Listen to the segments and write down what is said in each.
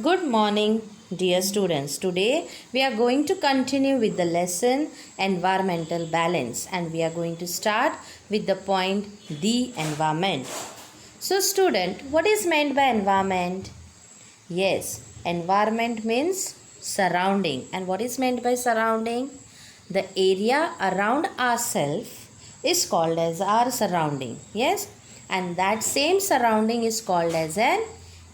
Good morning, dear students. Today we are going to continue with the lesson environmental balance, and we are going to start with the point the environment. So, student, what is meant by environment? Yes, environment means surrounding. And what is meant by surrounding? The area around ourselves is called as our surrounding. Yes, and that same surrounding is called as an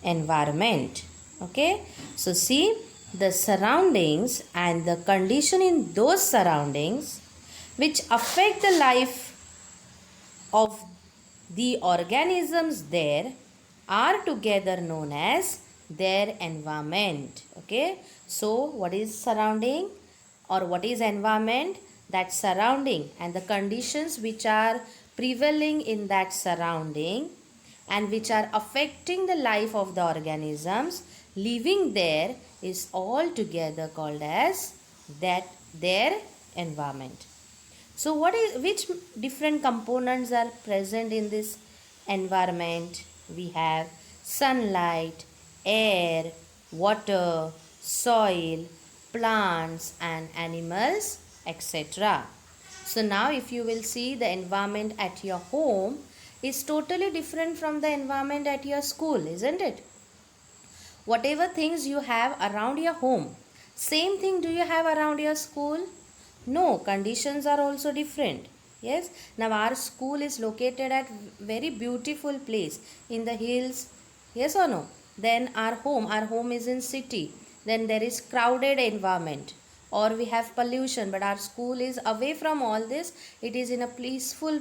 environment. Okay, so see, the surroundings and the condition in those surroundings which affect the life of the organisms there are together known as their environment. Okay, so what is surrounding or what is environment? That surrounding and the conditions which are prevailing in that surrounding and which are affecting the life of the organisms living there is all together called as that their environment. So which different components are present in this environment? We have sunlight, air, water, soil, plants and animals, etc. So now if you will see, the environment at your home is totally different from the environment at your school, isn't it? Whatever things you have around your home, same thing do you have around your school? No, conditions are also different. Yes, now our school is located at very beautiful place in the hills. Yes or no? Then our home is in city. Then there is crowded environment, or we have pollution, but our school is away from all this. It is in a peaceful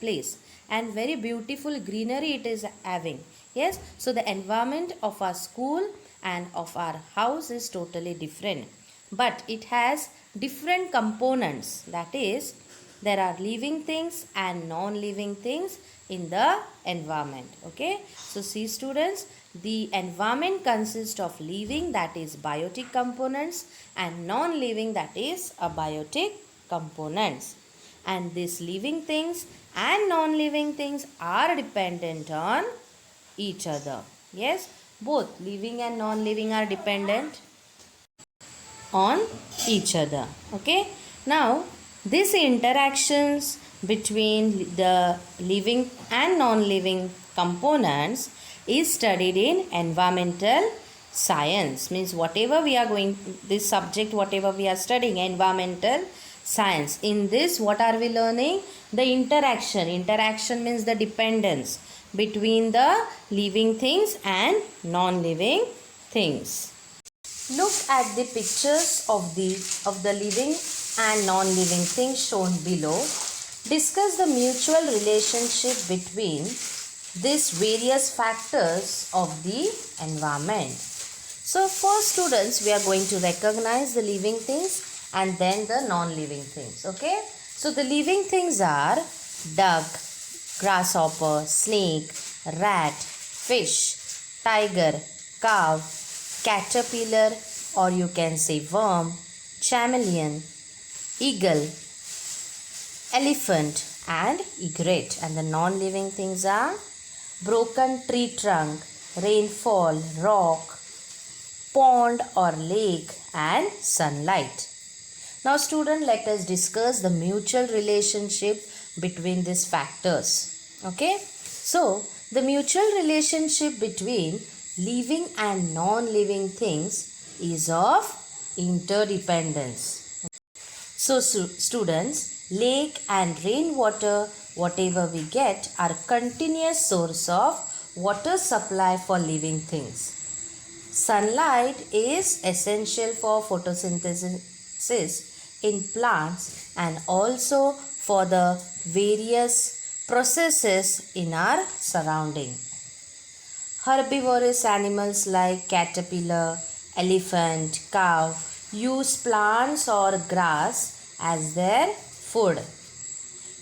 place and very beautiful greenery it is having. Yes, so the environment of our school and of our house is totally different, but it has different components. That is, there are living things and non-living things in the environment. Okay, so see students, the environment consists of living, that is biotic components, and non-living, that is abiotic components. And these living things and non-living things are dependent on each other. Yes, both living and non-living are dependent on each other. Okay, now these interactions between the living and non-living components is studied in environmental science. Means whatever we are going, this subject whatever we are studying, environmental science, in this what are we learning? The interaction means the dependence between the living things and non-living things. Look at the pictures of the living and non-living things shown below. Discuss the mutual relationship between these various factors of the environment. So first students, we are going to recognize the living things and then the non-living things. Okay, so the living things are duck, grasshopper, snake, rat, fish, tiger, cow, caterpillar, or you can say worm, chameleon, eagle, elephant and egret. And the non-living things are broken tree trunk, rainfall, rock, pond or lake and sunlight. Now student, let us discuss the mutual relationship between these factors. Okay, so the mutual relationship between living and non-living things is of interdependence. So students, lake and rainwater, whatever we get, are continuous source of water supply for living things. Sunlight is essential for photosynthesis in plants and also for the various processes in our surrounding. Herbivorous animals like caterpillar, elephant, cow use plants or grass as their food.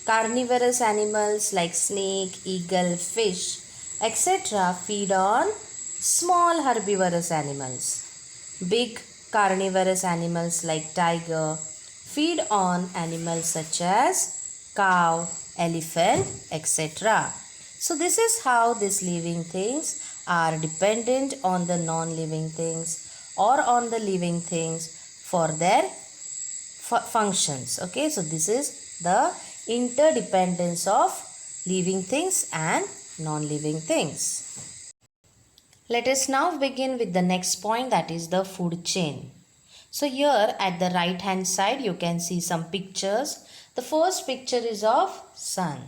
Carnivorous animals like snake, eagle, fish, etc. feed on small herbivorous animals. Big carnivorous animals like tiger feed on animals such as cow, elephant, etc. So this is how these living things are dependent on the non-living things or on the living things for their functions. Okay, so this is the interdependence of living things and non-living things. Let us now begin with the next point, that is the food chain. So here at the right hand side you can see some pictures. The first picture is of sun,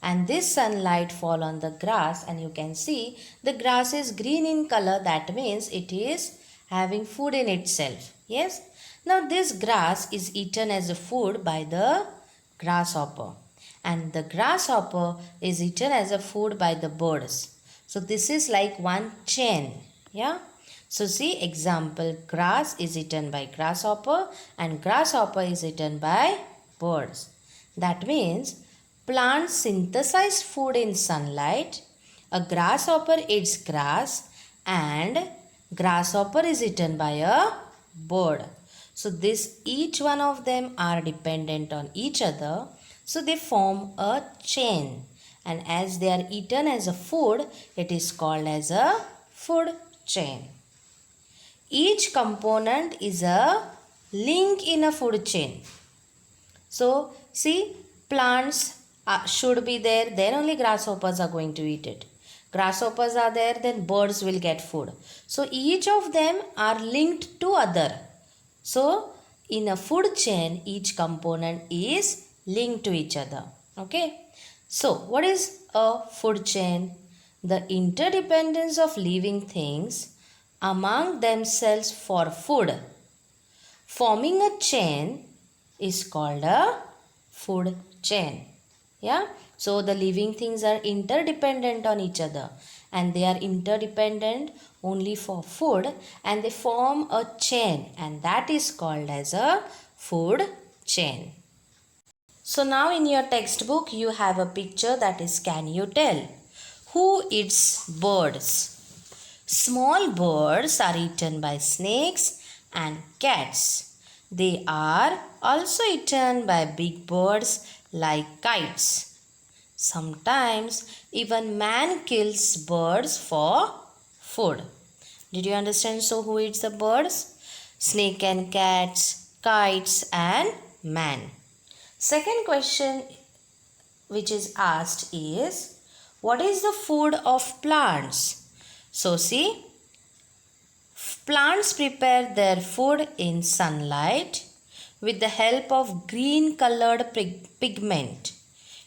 and this sunlight fall on the grass, and you can see the grass is green in color. That means it is having food in itself. Yes. Now this grass is eaten as a food by the grasshopper, and the grasshopper is eaten as a food by the birds. So this is like one chain. Yeah. So see, example, grass is eaten by grasshopper and grasshopper is eaten by birds. That means plants synthesize food in sunlight, a grasshopper eats grass, and grasshopper is eaten by a bird. So this, each one of them are dependent on each other. So they form a chain, and as they are eaten as a food, it is called as a food chain. Each component is a link in a food chain. So see, plants should be there, then only grasshoppers are going to eat it. Grasshoppers are there, then birds will get food. So each of them are linked to other. So in a food chain, each component is linked to each other. Okay. So what is a food chain? The interdependence of living things among themselves for food. Forming a chain is called a food chain. Yeah. So the living things are interdependent on each other, and they are interdependent only for food, and they form a chain, and that is called as a food chain. So now in your textbook you have a picture, that is, can you tell who eats birds? Small birds are eaten by snakes and cats. They are also eaten by big birds like kites. Sometimes even man kills birds for food. Did you understand? So who eats the birds? Snake and cats, kites and man. Second question which is asked is, what is the food of plants? So see, plants prepare their food in sunlight with the help of green colored pigment.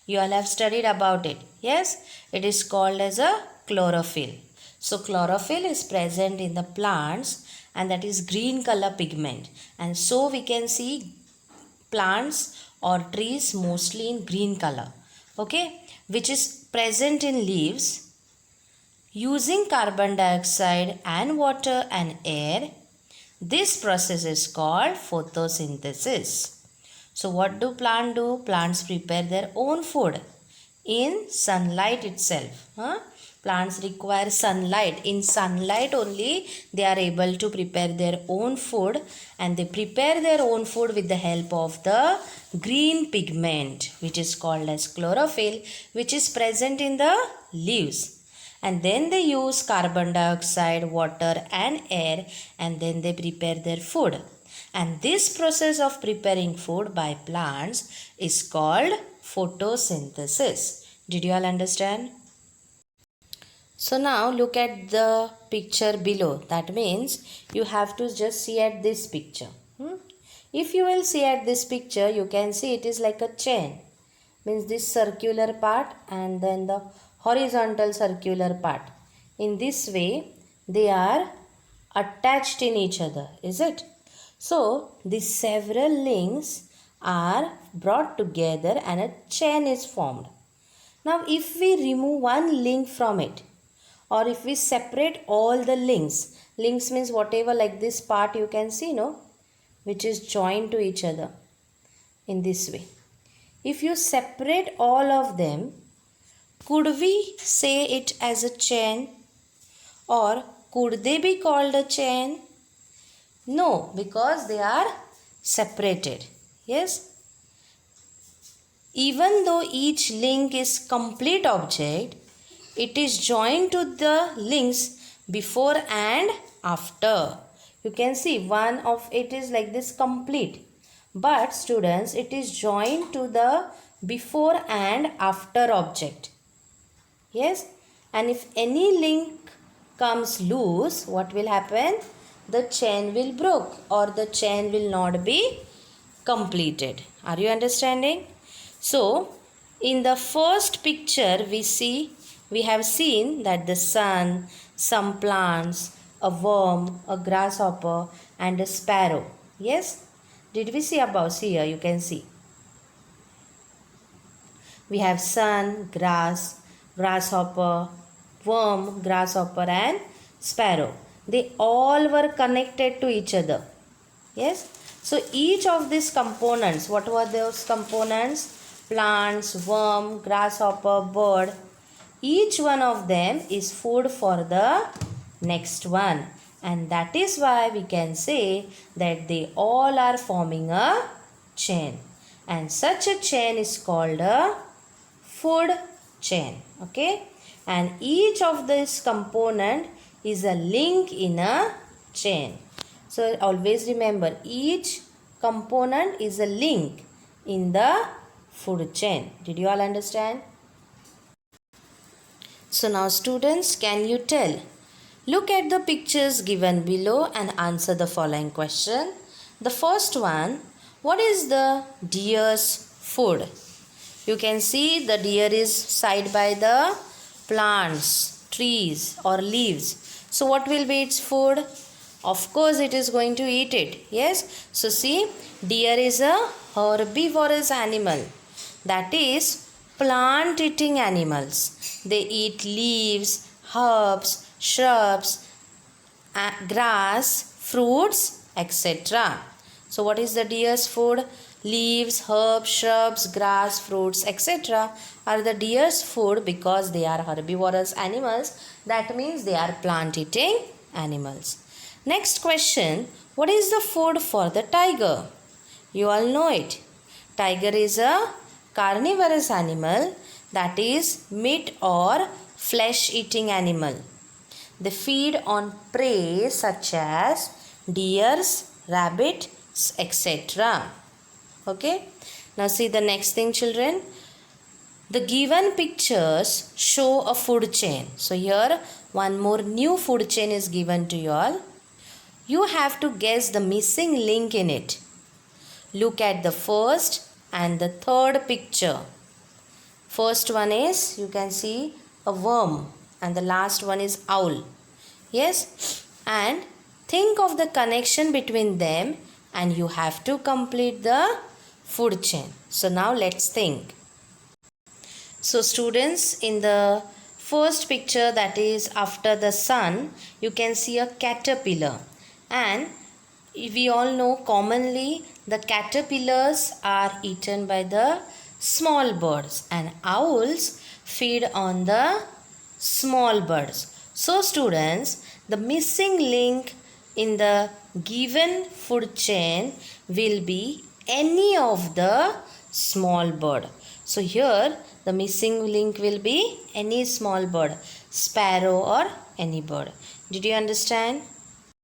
You all have studied about it. Yes, it is called as a chlorophyll. So chlorophyll is present in the plants, and that is green color pigment. And so we can see plants or trees mostly in green color. Okay, which is present in leaves. Using carbon dioxide and water and air, this process is called photosynthesis. So what do plants do? Plants prepare their own food in sunlight itself. Plants require sunlight. In sunlight only they are able to prepare their own food, and they prepare their own food with the help of the green pigment, which is called as chlorophyll, which is present in the leaves. And then they use carbon dioxide, water and air, and then they prepare their food. And this process of preparing food by plants is called photosynthesis. Did you all understand? So now look at the picture below. That means you have to just see at this picture. If you will see at this picture, you can see it is like a chain. Means this circular part and then the horizontal circular part. In this way, they are attached in each other, is it? So, these several links are brought together and a chain is formed. Now, if we remove one link from it, or if we separate all the links means whatever, like this part you can see, no, which is joined to each other in this way. If you separate all of them, could we say it as a chain, or could they be called a chain? No, because they are separated. Yes. Even though each link is complete object, it is joined to the links before and after. You can see one of it is like this complete. But students, it is joined to the before and after object. Yes, and if any link comes loose, what will happen? The chain will break or the chain will not be completed. Are you understanding? So, in the first picture we have seen that the sun, some plants, a worm, a grasshopper and a sparrow. Yes? Did we see above? See here, you can see. We have sun, grass, grasshopper, worm, grasshopper and sparrow. They all were connected to each other. Yes. So each of these components, what were those components? Plants, worm, grasshopper, bird. Each one of them is food for the next one. And that is why we can say that they all are forming a chain. And such a chain is called a food chain. Okay. And each of this component is a link in a chain. So always remember, each component is a link in the food chain. Did you all understand? So now students, can you tell? Look at the pictures given below and answer the following question. The first one, what is the deer's food? You can see the deer is side by the plants, trees or leaves. So what will be its food? Of course it is going to eat it. Yes. So see, deer is a herbivorous animal. That is plant eating animals. They eat leaves, herbs, shrubs, grass, fruits, etc. So what is the deer's food? Leaves, herbs, shrubs, grass, fruits, etc. are the deer's food because they are herbivorous animals. That means they are plant eating animals. Next question, what is the food for the tiger? You all know it. Tiger is a carnivorous animal, that is meat or flesh eating animal. They feed on prey such as deers, rabbits, etc. Okay. Now see the next thing, children. The given pictures show a food chain. So here one more new food chain is given to you all. You have to guess the missing link in it. Look at the first and the third picture. First one is, you can see a worm and the last one is owl. Yes, and think of the connection between them and you have to complete the food chain. So now let's think. So students, in the first picture, that is after the sun, you can see a caterpillar. And we all know commonly the caterpillars are eaten by the small birds and owls feed on the small birds. So students, the missing link in the given food chain will be any of the small bird. So here the missing link will be any small bird, sparrow or any bird. Did you understand?